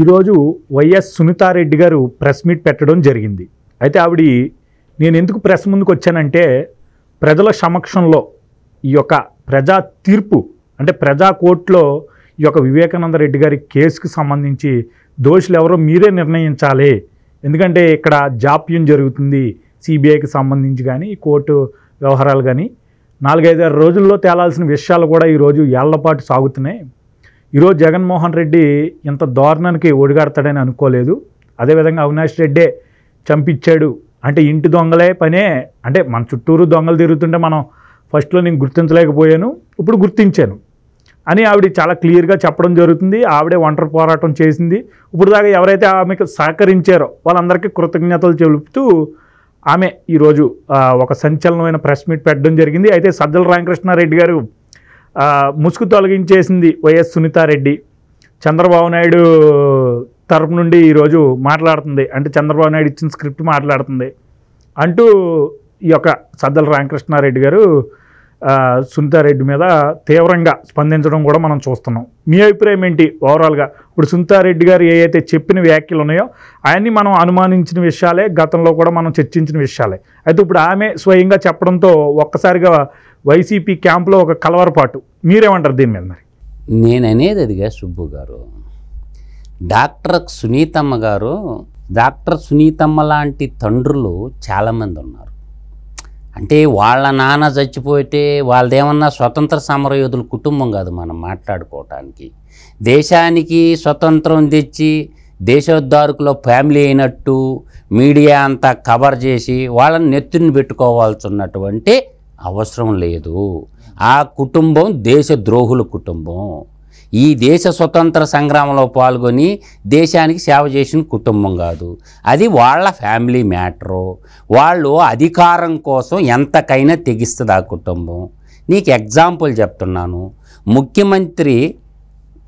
ఈరోజు వైఎస్ సునీతారెడ్డి గారు press meet పెట్టడం జరిగింది. అయితే ఆవిడ నేను ఎందుకు ప్రెస్ ముందుకు వచ్చానంటే ప్రజల సమక్షంలో ఈ యొక్క ప్రజా తీర్పు అంటే ప్రజా కోర్టులో ఈ యొక్క వివేకానంద రెడ్డి గారి కేసుకు సంబంధించి దోషులు ఎవరో మీరే నిర్ణయించాలి. ఎందుకంటే ఇక్కడ జాప్యం జరుగుతుంది సిబిఐకి సంబంధించి కానీ కోర్టు వ్యవహారాలు కానీ 4-5 రోజుల్లో తేలాల్సిన విషయాలు కూడా ఈరోజు ఏళ్లపాటు సాగుతున్నాయి. ఈరోజు జగన్మోహన్ రెడ్డి ఇంత దారుణానికి ఒడిగాడతాడని అనుకోలేదు. అదేవిధంగా అవినాష్ రెడ్డే చంపించాడు అంటే ఇంటి దొంగలే పనే అంటే మన చుట్టూరు దొంగలు తిరుగుతుంటే మనం ఫస్ట్లో నేను గుర్తించలేకపోయాను, ఇప్పుడు గుర్తించాను అని ఆవిడ చాలా క్లియర్గా చెప్పడం జరుగుతుంది. ఆవిడే ఒంటరి పోరాటం చేసింది. ఇప్పుడు దాకా ఎవరైతే ఆమెకు సహకరించారో వాళ్ళందరికీ కృతజ్ఞతలు చెబుతూ ఆమె ఈరోజు ఒక సంచలనమైన ప్రెస్ మీట్ పెట్టడం జరిగింది. అయితే సజ్జల రామకృష్ణారెడ్డి గారు ముసుగు తొలగించేసింది వైఎస్ సునీతారెడ్డి. చంద్రబాబు నాయుడు తరపు నుండి ఈరోజు మాట్లాడుతుంది అంటే చంద్రబాబు నాయుడు ఇచ్చిన స్క్రిప్ట్ మాట్లాడుతుంది అంటూ ఈ యొక్క సజ్జల రామకృష్ణారెడ్డి గారు సునీతారెడ్డి మీద తీవ్రంగా స్పందించడం కూడా మనం చూస్తున్నాం. మీ అభిప్రాయం ఏంటి ఓవరాల్గా? ఇప్పుడు సునీతారెడ్డి గారు ఏవైతే చెప్పిన వ్యాఖ్యలు ఉన్నాయో అవన్నీ మనం అనుమానించిన విషయాలే, గతంలో కూడా మనం చర్చించిన విషయాలే. అయితే ఇప్పుడు ఆమె స్వయంగా చెప్పడంతో ఒక్కసారిగా వైసీపీ క్యాంప్లో ఒక కలవరపాటు. మీరేమంటారు దీని మీద? మరి నేను అనేది అదిగా సుబ్బు గారు, డాక్టర్ సునీతమ్మ లాంటి తండ్రులు చాలామంది ఉన్నారు. అంటే వాళ్ళ నాన్న చచ్చిపోతే వాళ్ళదేమన్నా స్వతంత్ర సమరయోధుల కుటుంబం కాదు మనం మాట్లాడుకోవటానికి. దేశానికి స్వతంత్రం తెచ్చి దేశోద్ధారకులో ఫ్యామిలీ అయినట్టు మీడియా అంతా కవర్ చేసి వాళ్ళని నెత్తిని పెట్టుకోవాల్సి ఉన్నటువంటి అవసరం లేదు. ఆ కుటుంబం దేశద్రోహుల కుటుంబం. ఈ దేశ స్వతంత్ర సంగ్రామంలో పాల్గొని దేశానికి సేవ చేసిన కుటుంబం కాదు. అది వాళ్ళ ఫ్యామిలీ మ్యాటరు. వాళ్ళు అధికారం కోసం ఎంతకైనా తెగిస్తుంది ఆ కుటుంబం. నీకు ఎగ్జాంపుల్ చెప్తున్నాను. ముఖ్యమంత్రి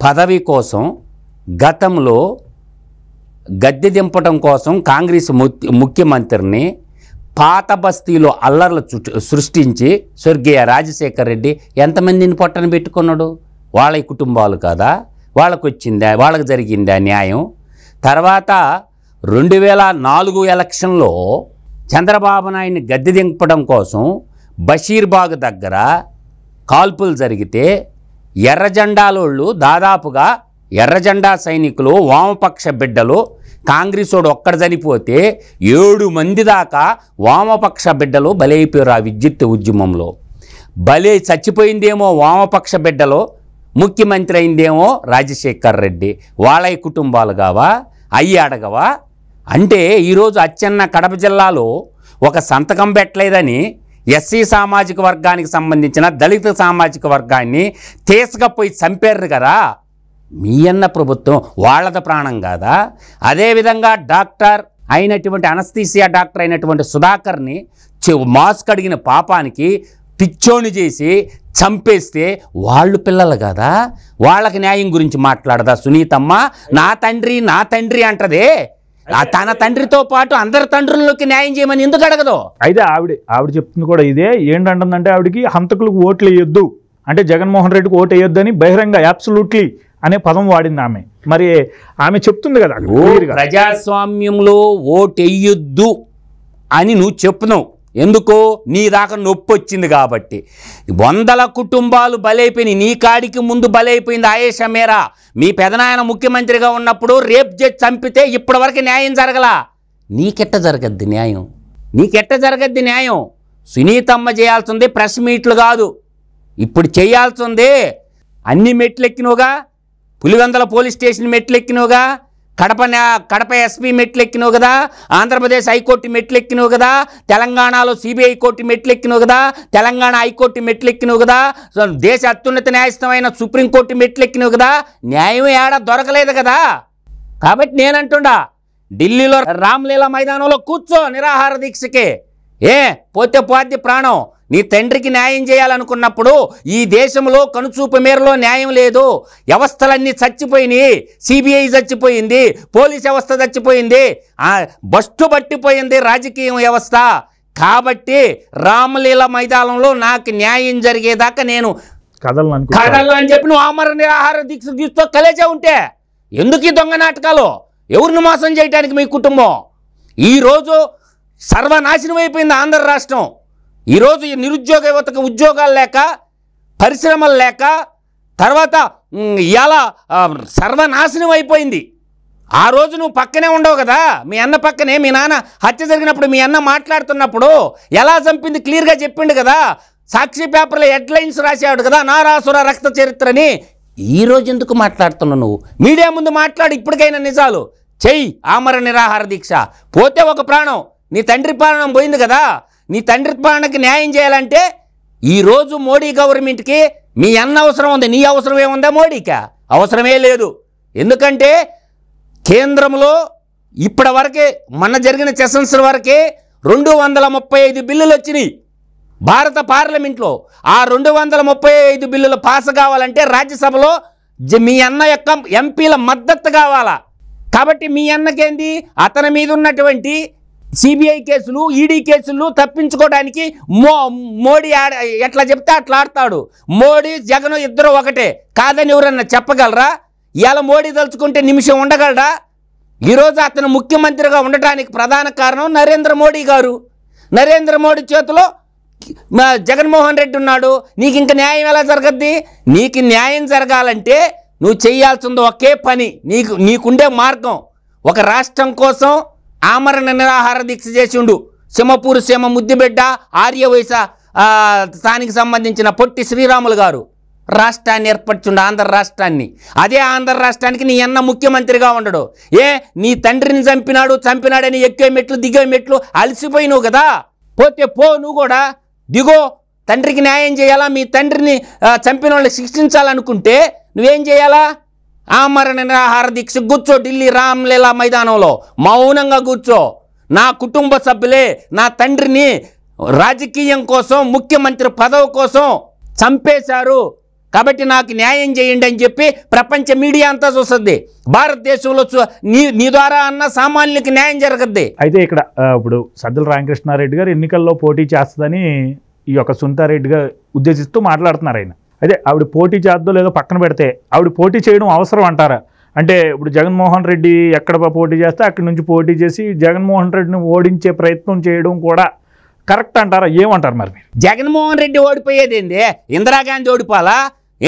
పదవి కోసం గతంలో గద్దె దింపడం కోసం కాంగ్రెస్ ముఖ్యమంత్రిని పాత బస్తీలో అల్లర్లు సృష్టించి స్వర్గీయ రాజశేఖర్ రెడ్డి ఎంతమందిని పొట్టన పెట్టుకున్నాడు? వాళ్ళ కుటుంబాలు కదా, వాళ్ళకు జరిగిందా న్యాయం? తర్వాత 2004 ఎలక్షన్లో చంద్రబాబు నాయుడిని గద్దె దింపడం కోసం బషీర్బాగ్ దగ్గర కాల్పులు జరిగితే ఎర్రజెండాలోళ్ళు దాదాపుగా ఎర్రజెండా సైనికులు వామపక్ష బిడ్డలు కాంగ్రెసోడు ఒక్కడ చనిపోతే 7 మంది దాకా వామపక్ష బిడ్డలు బలైపోయారు. ఆ విద్యుత్ ఉద్యమంలో చచ్చిపోయిందేమో వామపక్ష బిడ్డలు, ముఖ్యమంత్రి అయిందేమో రాజశేఖర్ రెడ్డి. వాళ్ళ కుటుంబాలు కావా? అయ్యి అడగవా? అంటే ఈరోజు అచ్చెన్న కడప జిల్లాలో ఒక సంతకం పెట్టలేదని ఎస్సీ సామాజిక వర్గానికి సంబంధించిన దళిత సామాజిక వర్గాన్ని తీసుకపోయి చంపారు కదా. మీ అన్న ప్రభుత్వం వాళ్ళద ప్రాణం కాదా? అదేవిధంగా డాక్టర్ అయినటువంటి అనస్థీసియా డాక్టర్ అయినటువంటి సుధాకర్ని మాస్క్ అడిగిన పాపానికి పిచ్చోని చేసి చంపేస్తే వాళ్ళు పిల్లలు కదా. వాళ్ళకి న్యాయం గురించి మాట్లాడదా సునీతమ్మ? నా తండ్రి అంటదే. తన తండ్రితో పాటు అందరి తండ్రులకి న్యాయం చేయమని ఎందుకు అడగదు? అయితే ఆవిడ చెప్తుంది కూడా ఇదే. ఏంటంటుందంటే ఆవిడకి హంతకులకు ఓట్లు వేయొద్దు అంటే జగన్మోహన్ రెడ్డికి ఓటు వేయొద్దు అని బహిరంగ అబ్సల్యూట్లీ అనే పదం వాడింది ఆమె. మరి ఆమె చెప్తుంది కదా ప్రజాస్వామ్యంలో ఓటు వేయొద్దు అని నువ్వు చెప్తున్నావు. ఎందుకు? నీ దాకా నొప్పి వచ్చింది కాబట్టి. 100 కుటుంబాలు బలైపోయినాయి. నీ కాడికి ముందు బలైపోయింది ఆయేషా మేరా. మీ పెదనాయన ముఖ్యమంత్రిగా ఉన్నప్పుడు రేప్ చేసి చంపితే ఇప్పటివరకు న్యాయం జరగలా. నీకెట్ట జరగద్ది న్యాయం? సునీతమ్మ చేయాల్సింది ప్రెస్ మీట్లు కాదు, ఇప్పుడు చేయాల్సింది అన్ని మెట్లు ఎక్కినవుగా. పులివెందుల పోలీస్ స్టేషన్ మెట్లు ఎక్కినవుగా, కడప ఎస్పీ మెట్లు ఎక్కినావు కదా, ఆంధ్రప్రదేశ్ హైకోర్టు మెట్లు ఎక్కినావు కదా, తెలంగాణలో సిబిఐ కోర్టు మెట్లు ఎక్కినావు కదా, తెలంగాణ హైకోర్టు మెట్లు ఎక్కినావు కదా, దేశ అత్యున్నత న్యాయస్థానమైన సుప్రీంకోర్టు మెట్లు ఎక్కినావు కదా. న్యాయం ఏడా దొరకలేదు కదా. కాబట్టి నేనంటుండా ఢిల్లీలో రామ్లీలా మైదానంలో కూర్చో నిరాహార దీక్షకే. పోతే పోద్ది ప్రాణం. నీ తండ్రికి న్యాయం చేయాలనుకున్నప్పుడు ఈ దేశంలో కనుచూపు మేరలో న్యాయం లేదు. వ్యవస్థలన్నీ చచ్చిపోయినాయి. సిబిఐ చచ్చిపోయింది, పోలీస్ వ్యవస్థ చచ్చిపోయింది, బస్టు పట్టిపోయింది రాజకీయ వ్యవస్థ. కాబట్టి రామలీల మైదానంలో నాకు న్యాయం జరిగేదాకా నేను కదలను అని చెప్పి నువ్వు ఆమరణ నిరాహార దీక్ష తీస్తూ కలేజా ఉంటే ఎందుకు ఈ దొంగ నాటకాలు? ఎవరిని మోసం చేయడానికి మీ కుటుంబం? ఈరోజు సర్వనాశనం అయిపోయింది ఆంధ్ర రాష్ట్రం. ఈరోజు ఈ నిరుద్యోగ యువతకు ఉద్యోగాలు లేక, పరిశ్రమలు లేక, తర్వాత ఇలా సర్వనాశనం అయిపోయింది. ఆ రోజు నువ్వు పక్కనే ఉండవు కదా, మీ అన్న పక్కనే. మీ నాన్న హత్య జరిగినప్పుడు మీ అన్న మాట్లాడుతున్నప్పుడు ఎలా చంపింది క్లియర్గా చెప్పిండు కదా. సాక్షి పేపర్లో హెడ్లైన్స్ రాసాడు కదా, నారాసుర రక్త చరిత్రని. ఈరోజు ఎందుకు మాట్లాడుతున్నావు నువ్వు? మీడియా ముందు మాట్లాడు, ఇప్పటికైనా నిజాలు చెయ్యి. ఆమర నిరాహార దీక్ష. పోతే ఒక ప్రాణం, నీ తండ్రి ప్రాణం పోయింది కదా. నీ తండ్రి ప్రాణానికి న్యాయం చేయాలంటే ఈరోజు మోడీ గవర్నమెంట్కి మీ అన్న అవసరం ఉంది. నీ అవసరం ఏముందా మోడీకి? అవసరమే లేదు. ఎందుకంటే కేంద్రంలో ఇప్పటి వరకే, మొన్న జరిగిన సెషన్స్ వరకే 235 బిల్లులు వచ్చినాయి భారత పార్లమెంట్లో. ఆ 235 బిల్లులు పాస్ కావాలంటే రాజ్యసభలో మీ అన్న యొక్క ఎంపీల మద్దతు కావాలా. కాబట్టి మీ అన్నకేంది, అతని మీద ఉన్నటువంటి సిబిఐ కేసులు, ఈడీ కేసులు తప్పించుకోవడానికి మోడీ ఎట్లా చెప్తే అట్లా ఆడతాడు. మోడీ జగన్ ఇద్దరు ఒకటే కాదని ఎవరన్నా చెప్పగలరా? ఇవాళ మోడీ తలుచుకుంటే నిమిషం ఉండగలడా? ఈరోజు అతను ముఖ్యమంత్రిగా ఉండటానికి ప్రధాన కారణం నరేంద్ర మోడీ గారు. నరేంద్ర మోడీ చేతిలో జగన్మోహన్ రెడ్డి ఉన్నాడు. నీకు ఇంక న్యాయం ఎలా జరగద్ది? నీకు న్యాయం జరగాలంటే నువ్వు చేయాల్సింది ఒకే పని, నీకుండే మార్గం. ఒక రాష్ట్రం కోసం ఆమరణ నిరాహార దీక్ష చేసిండు సింహపూర్ సీమ ముద్దుబిడ్డ ఆర్యవైశ స్థానికి సంబంధించిన పొట్టి శ్రీరాములు గారు. రాష్ట్రాన్ని ఏర్పరచుండు, ఆంధ్ర రాష్ట్రాన్ని. అదే ఆంధ్ర రాష్ట్రానికి నీ అన్న ముఖ్యమంత్రిగా ఉండడు. నీ తండ్రిని చంపినాడని ఎక్కే మెట్లు దిగే మెట్లు అలసిపోయినావు కదా. పోతే పో, నువ్వు కూడా దిగో. తండ్రికి న్యాయం చేయాలా, మీ తండ్రిని చంపిన వాళ్ళని శిక్షించాలనుకుంటే నువ్వేం చేయాలా? ఆమరణ నిరాహార దీక్ష కూర్చో. ఢిల్లీ రామ్లీలా మైదానంలో మౌనంగా కూర్చో. నా కుటుంబ సభ్యులే నా తండ్రిని రాజకీయం కోసం, ముఖ్యమంత్రి పదవి కోసం చంపేశారు, కాబట్టి నాకు న్యాయం చేయండి అని చెప్పి ప్రపంచ మీడియా అంతా చూస్తుంది. భారతదేశంలో నీ ద్వారా అన్న సామాన్యులకి న్యాయం జరగద్ది. అయితే ఇక్కడ ఇప్పుడు సజ్జల రామకృష్ణారెడ్డి గారు ఎన్నికల్లో పోటీ చేస్తుందని ఈ యొక్క సునీతారెడ్డి గారు ఉద్దేశిస్తూ మాట్లాడుతున్నారు ఆయన. అయితే ఆవిడ పోటీ చేద్దో లేదో పక్కన పెడితే ఆవిడ పోటీ చేయడం అవసరం అంటారా? అంటే ఇప్పుడు జగన్మోహన్ రెడ్డి ఎక్కడ పోటీ చేస్తే అక్కడి నుంచి పోటీ చేసి జగన్మోహన్ రెడ్డిని ఓడించే ప్రయత్నం చేయడం కూడా కరెక్ట్ అంటారా? ఏమంటారు మరి? జగన్మోహన్ రెడ్డి ఓడిపోయేది ఏంది? ఇందిరాగాంధీ ఓడిపోవాలా?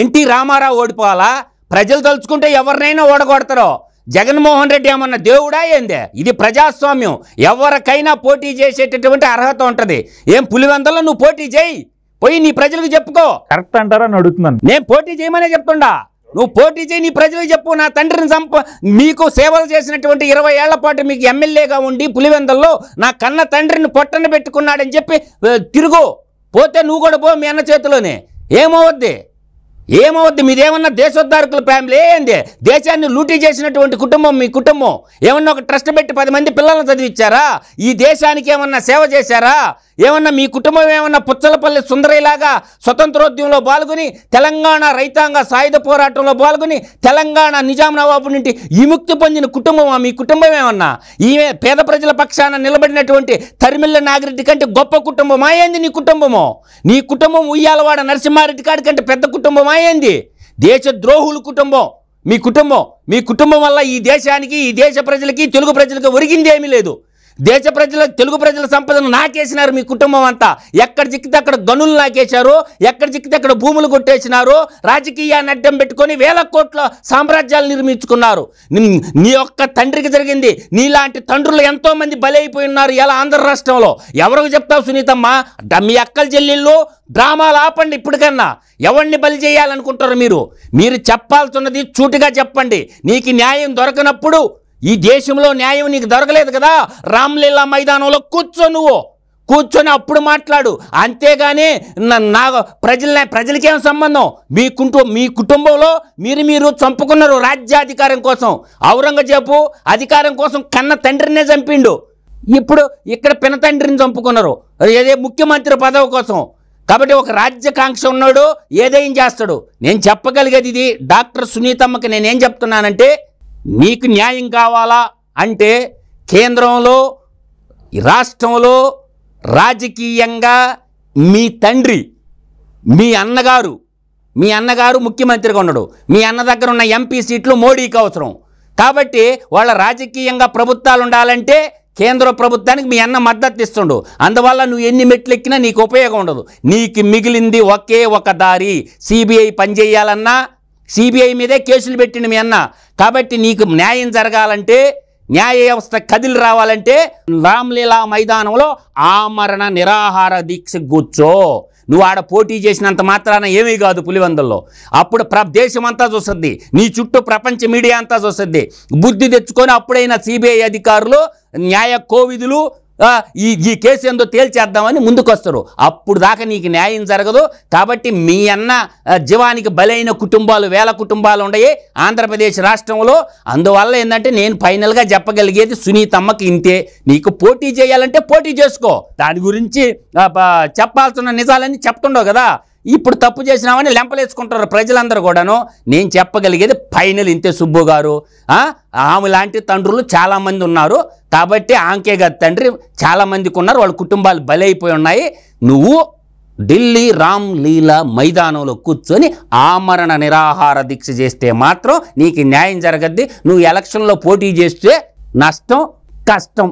ఎన్టీ రామారావు ఓడిపోవాలా? ప్రజలు తలుచుకుంటే ఎవరినైనా ఓడగొడతారో. జగన్మోహన్ రెడ్డి ఏమన్నా దేవుడా ఏందే? ఇది ప్రజాస్వామ్యం. ఎవరికైనా పోటీ చేసేటటువంటి అర్హత ఉంటుంది. ఏం పులివెందులో నువ్వు పోటీ చేయి, పోయి నీ ప్రజలకు చెప్పుకో. కరెక్ట్ అంటారా అని అడుగుతున్నాను. నేను పోటీ చేయమనే చెప్తుండా. నువ్వు పోటీ చేయి, నీ ప్రజలకు చెప్పు. నా తండ్రిని మీకు సేవలు చేసినటువంటి 20 ఏళ్ల పాటు మీకు ఎమ్మెల్యేగా ఉండి పులివెందుల్లో నా కన్న తండ్రిని పొట్టన పెట్టుకున్నాడని చెప్పి తిరుగు. పోతే నువ్వు కూడా పో మీ అన్న చేతిలోనే. ఏమవుద్ది? మీదేమన్నా దేశోద్ధారకుల ఫ్యామిలీ ఏంది? దేశాన్ని లూటీ చేసినటువంటి కుటుంబం మీ కుటుంబం. ఏమన్నా ఒక ట్రస్ట్ పెట్టి 10 మంది పిల్లలను చదివించారా? ఈ దేశానికి ఏమన్నా సేవ చేశారా? ఏమన్నా మీ కుటుంబం ఏమన్నా పుచ్చలపల్లి సుందరయ్యలాగా స్వతంత్రోద్యమంలో పాల్గొని, తెలంగాణ రైతాంగ సాయుధ పోరాటంలో పాల్గొని, తెలంగాణ నిజాం నవాబు నుండి విముక్తి పొందిన కుటుంబమా మీ కుటుంబం? ఏమన్నా ఈమె పేద ప్రజల పక్షాన నిలబడినటువంటి తరిమిళ్ళ నాగిరెడ్డి కంటే గొప్ప కుటుంబమా ఏంది నీ కుటుంబము? నీ కుటుంబం ఉయ్యాలవాడ నరసింహారెడ్డి కాడి కంటే పెద్ద కుటుంబమా ఏంది? దేశ ద్రోహుల కుటుంబం మీ కుటుంబం. మీ కుటుంబం వల్ల ఈ దేశానికి, ఈ దేశ ప్రజలకి, తెలుగు ప్రజలకి ఒరిగింది ఏమీ లేదు. దేశ ప్రజల, తెలుగు ప్రజల సంపదను నాకేసినారు మీ కుటుంబం అంతా. ఎక్కడ చిక్కితే అక్కడ గనులు నాకేశారు, ఎక్కడ చిక్కితే అక్కడ భూములు కొట్టేసినారు, రాజకీయాన్ని అడ్డం పెట్టుకొని 1000 కోట్ల సామ్రాజ్యాలు నిర్మించుకున్నారు. నీ యొక్క తండ్రికి జరిగింది. నీలాంటి తండ్రులు ఎంతో మంది బలైపోయి ఉన్నారు ఇలా ఆంధ్ర రాష్ట్రంలో. ఎవరికి చెప్తావు సునీతమ్మ? మీ అక్కల చెల్లెళ్ళు డ్రామాలు ఆపండి. ఇప్పటికన్నా ఎవరిని బలి చేయాలనుకుంటారు మీరు చెప్పాల్సిన్నది చూటిగా చెప్పండి. నీకు న్యాయం దొరకనప్పుడు, ఈ దేశంలో న్యాయం నీకు దొరకలేదు కదా, రామ్లీలా మైదానంలో కూర్చొని అప్పుడు మాట్లాడు. అంతేగాని నా ప్రజలకేం సంబంధం? మీ కుటుంబంలో మీరు చంపుకున్నారు రాజ్యాధికారం కోసం. ఔరంగజేబు అధికారం కోసం కన్న తండ్రినే చంపిండు. ఇప్పుడు ఇక్కడ పిన తండ్రిని చంపుకున్నారు ఏదే ముఖ్యమంత్రి పదవి కోసం. కాబట్టి ఒక రాజ్యకాంక్ష ఉన్నాడు, ఏదేం చేస్తాడు. నేను చెప్పగలిగేది ఇది. డాక్టర్ సునీతమ్మకి నేనేం చెప్తున్నానంటే, నీకు న్యాయం కావాలా అంటే కేంద్రంలో, రాష్ట్రంలో రాజకీయంగా మీ తండ్రి, మీ అన్నగారు ముఖ్యమంత్రిగా ఉన్నాడు. మీ అన్న దగ్గర ఉన్న ఎంపీ సీట్లు మోడీకి అవసరం. కాబట్టి వాళ్ళ రాజకీయంగా ప్రభుత్వాలు ఉండాలంటే కేంద్ర ప్రభుత్వానికి మీ అన్న మద్దతు ఇస్తుండు. అందువల్ల నువ్వు ఎన్ని మెట్లు ఎక్కినా నీకు ఉపయోగం ఉండదు. నీకు మిగిలింది ఒకే ఒక దారి. సిబిఐ పనిచేయాలన్నా సిబిఐ మీదే కేసులు పెట్టిండు మీ అన్న. కాబట్టి నీకు న్యాయం జరగాలంటే, న్యాయ వ్యవస్థ కదిలి రావాలంటే రామ్లీలా మైదానంలో ఆమరణ నిరాహార దీక్ష కూర్చో. నువ్వు ఆడ పోటీ చేసినంత మాత్రాన ఏమీ కాదు పులివెందుల్లో. అప్పుడు దేశమంతా చూస్తుంది, నీ చుట్టూ ప్రపంచ మీడియా అంతా చూస్తుంది. బుద్ధి తెచ్చుకొని అప్పుడైనా సిబిఐ అధికారులు, న్యాయ కోవిదులు ఈ కేసు ఏందో తేల్చేద్దామని ముందుకొస్తారు. అప్పుడు దాకా నీకు న్యాయం జరగదు. కాబట్టి మీ అన్న జీవానికి బలైన కుటుంబాలు, వేల కుటుంబాలు ఉన్నాయి ఆంధ్రప్రదేశ్ రాష్ట్రంలో. అందువల్ల ఏంటంటే నేను ఫైనల్గా చెప్పగలిగేది సునీతమ్మకి ఇంతే. నీకు పోటీ చేయాలంటే పోటీ చేసుకో. దాని గురించి చెప్పాల్సిన నిజాలన్నీ చెప్తుండవు కదా. ఇప్పుడు తప్పు చేసినామని లెంపలేసుకుంటారు ప్రజలందరూ కూడాను. నేను చెప్పగలిగేది ఫైనల్ ఇంతే సుబ్బు గారు. ఆమె లాంటి తండ్రులు చాలామంది ఉన్నారు. కాబట్టి ఆంకే గారి తండ్రి చాలామందికి ఉన్నారు, వాళ్ళ కుటుంబాలు బలైపోయి ఉన్నాయి. నువ్వు ఢిల్లీ రామ్లీలా మైదానంలో కూర్చొని ఆమరణ నిరాహార దీక్ష చేస్తే మాత్రం నీకు న్యాయం జరగద్ది. నువ్వు ఎలక్షన్లో పోటీ చేస్తే నష్టం, కష్టం.